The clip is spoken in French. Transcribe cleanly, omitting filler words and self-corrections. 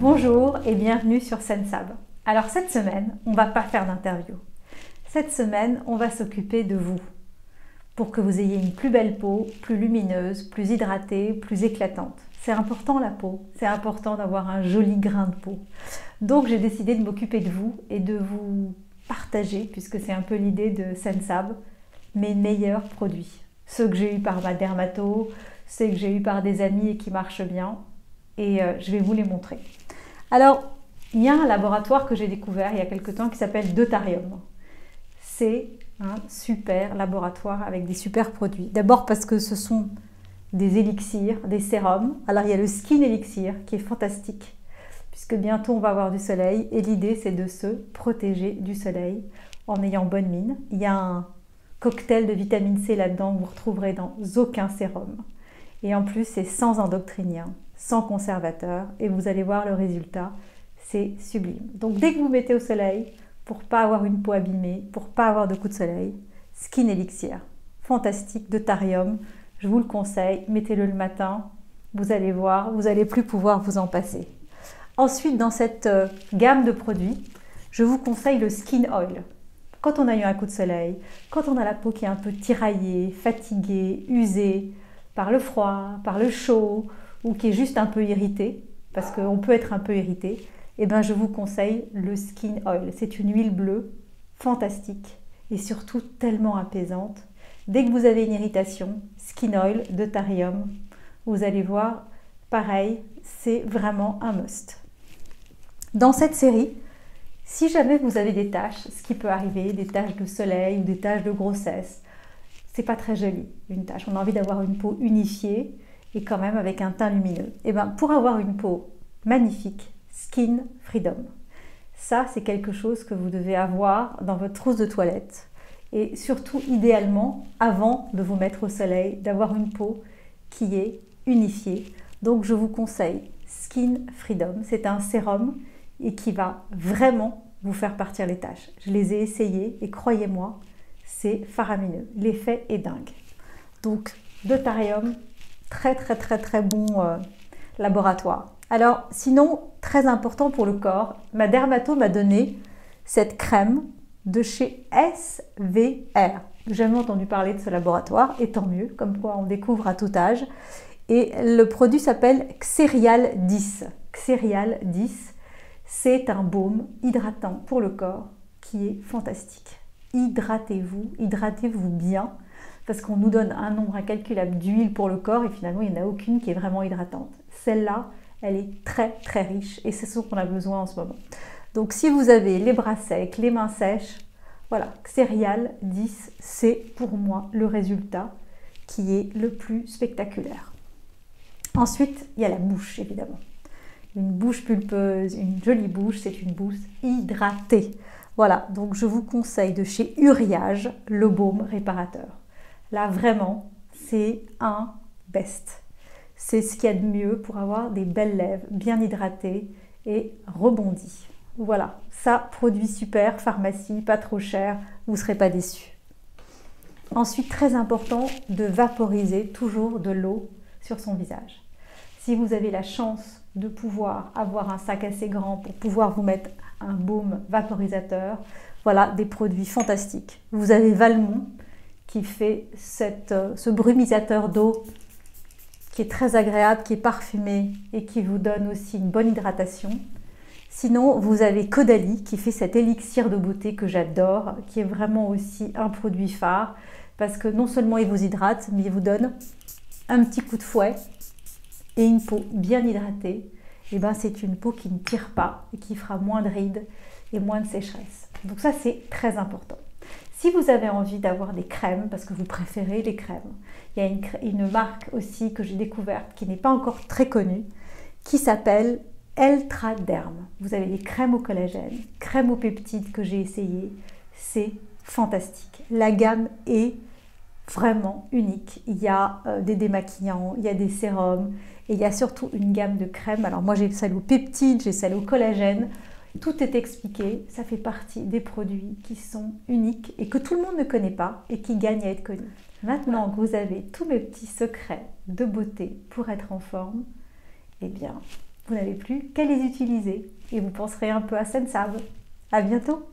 Bonjour et bienvenue sur Sensab. Alors cette semaine, on ne va pas faire d'interview. Cette semaine, on va s'occuper de vous pour que vous ayez une plus belle peau, plus lumineuse, plus hydratée, plus éclatante. C'est important la peau, c'est important d'avoir un joli grain de peau. Donc j'ai décidé de m'occuper de vous et de vous partager, puisque c'est un peu l'idée de Sensab, mes meilleurs produits. Ceux que j'ai eus par ma dermato, ceux que j'ai eus par des amis et qui marchent bien. Et je vais vous les montrer. Alors, il y a un laboratoire que j'ai découvert il y a quelque temps qui s'appelle Deutarium. C'est un super laboratoire avec des super produits. D'abord parce que ce sont des élixirs, des sérums. Alors, il y a le Skin Elixir qui est fantastique, puisque bientôt on va avoir du soleil. Et l'idée, c'est de se protéger du soleil en ayant bonne mine. Il y a un cocktail de vitamine C là-dedans que vous ne retrouverez dans aucun sérum. Et en plus, c'est sans endoctrinien, sans conservateur, et vous allez voir le résultat, c'est sublime. Donc dès que vous mettez au soleil, pour ne pas avoir une peau abîmée, pour ne pas avoir de coups de soleil, Skin Elixir, fantastique, Deutarium, je vous le conseille, mettez-le le matin, vous allez voir, vous n'allez plus pouvoir vous en passer. Ensuite, dans cette gamme de produits, je vous conseille le Skin Oil. Quand on a eu un coup de soleil, quand on a la peau qui est un peu tiraillée, fatiguée, usée, par le froid, par le chaud, ou qui est juste un peu irrité, parce qu'on peut être un peu irrité, eh bien je vous conseille le Skin Oil. C'est une huile bleue fantastique et surtout tellement apaisante. Dès que vous avez une irritation, Skin Oil, Deutarium, vous allez voir, pareil, c'est vraiment un must. Dans cette série, si jamais vous avez des taches, ce qui peut arriver, des taches de soleil ou des taches de grossesse, c'est pas très joli, une tache. On a envie d'avoir une peau unifiée et quand même avec un teint lumineux. Et bien, pour avoir une peau magnifique, Skin Freedom. Ça, c'est quelque chose que vous devez avoir dans votre trousse de toilette. Et surtout, idéalement, avant de vous mettre au soleil, d'avoir une peau qui est unifiée. Donc, je vous conseille Skin Freedom. C'est un sérum et qui va vraiment vous faire partir les taches. Je les ai essayés et croyez-moi, c'est faramineux. L'effet est dingue. Donc, Deutarium, très bon laboratoire. Alors, sinon, très important pour le corps, ma dermato m'a donné cette crème de chez SVR. J'ai jamais entendu parler de ce laboratoire, et tant mieux, comme quoi on découvre à tout âge. Et le produit s'appelle Xerial 10. Xerial 10, c'est un baume hydratant pour le corps qui est fantastique. Hydratez-vous bien, parce qu'on nous donne un nombre incalculable d'huiles pour le corps et finalement il n'y en a aucune qui est vraiment hydratante. Celle-là, elle est très riche et c'est ce qu'on a besoin en ce moment. Donc si vous avez les bras secs, les mains sèches, voilà, Xerial 10, c'est pour moi le résultat qui est le plus spectaculaire. Ensuite, il y a la bouche évidemment. Une bouche pulpeuse, une jolie bouche, c'est une bouche hydratée. Voilà, donc je vous conseille de chez Uriage le baume réparateur. Là, vraiment, c'est un best. C'est ce qu'il y a de mieux pour avoir des belles lèvres, bien hydratées et rebondies. Voilà, ça, produit super, pharmacie, pas trop cher, vous ne serez pas déçus. Ensuite, très important, de vaporiser toujours de l'eau sur son visage. Si vous avez la chance de pouvoir avoir un sac assez grand pour pouvoir vous mettre un baume vaporisateur, voilà des produits fantastiques. Vous avez Valmont qui fait ce brumisateur d'eau qui est très agréable, qui est parfumé et qui vous donne aussi une bonne hydratation. Sinon, vous avez Caudalie qui fait cet élixir de beauté que j'adore, qui est vraiment aussi un produit phare parce que non seulement il vous hydrate, mais il vous donne un petit coup de fouet et une peau bien hydratée. Et ben, c'est une peau qui ne tire pas et qui fera moins de rides et moins de sécheresse. Donc ça, c'est très important. Si vous avez envie d'avoir des crèmes, parce que vous préférez les crèmes, il y a une marque aussi que j'ai découverte qui n'est pas encore très connue, qui s'appelle Eltraderm. Vous avez des crèmes au collagène, crèmes aux peptides que j'ai essayées, c'est fantastique. La gamme est vraiment unique. Il y a des démaquillants, il y a des sérums et il y a surtout une gamme de crèmes. Alors moi j'ai celle aux peptides, j'ai celle au collagène. Tout est expliqué, ça fait partie des produits qui sont uniques et que tout le monde ne connaît pas et qui gagnent à être connus. Maintenant que vous avez tous mes petits secrets de beauté pour être en forme, eh bien, vous n'avez plus qu'à les utiliser et vous penserez un peu à Sensab. À bientôt!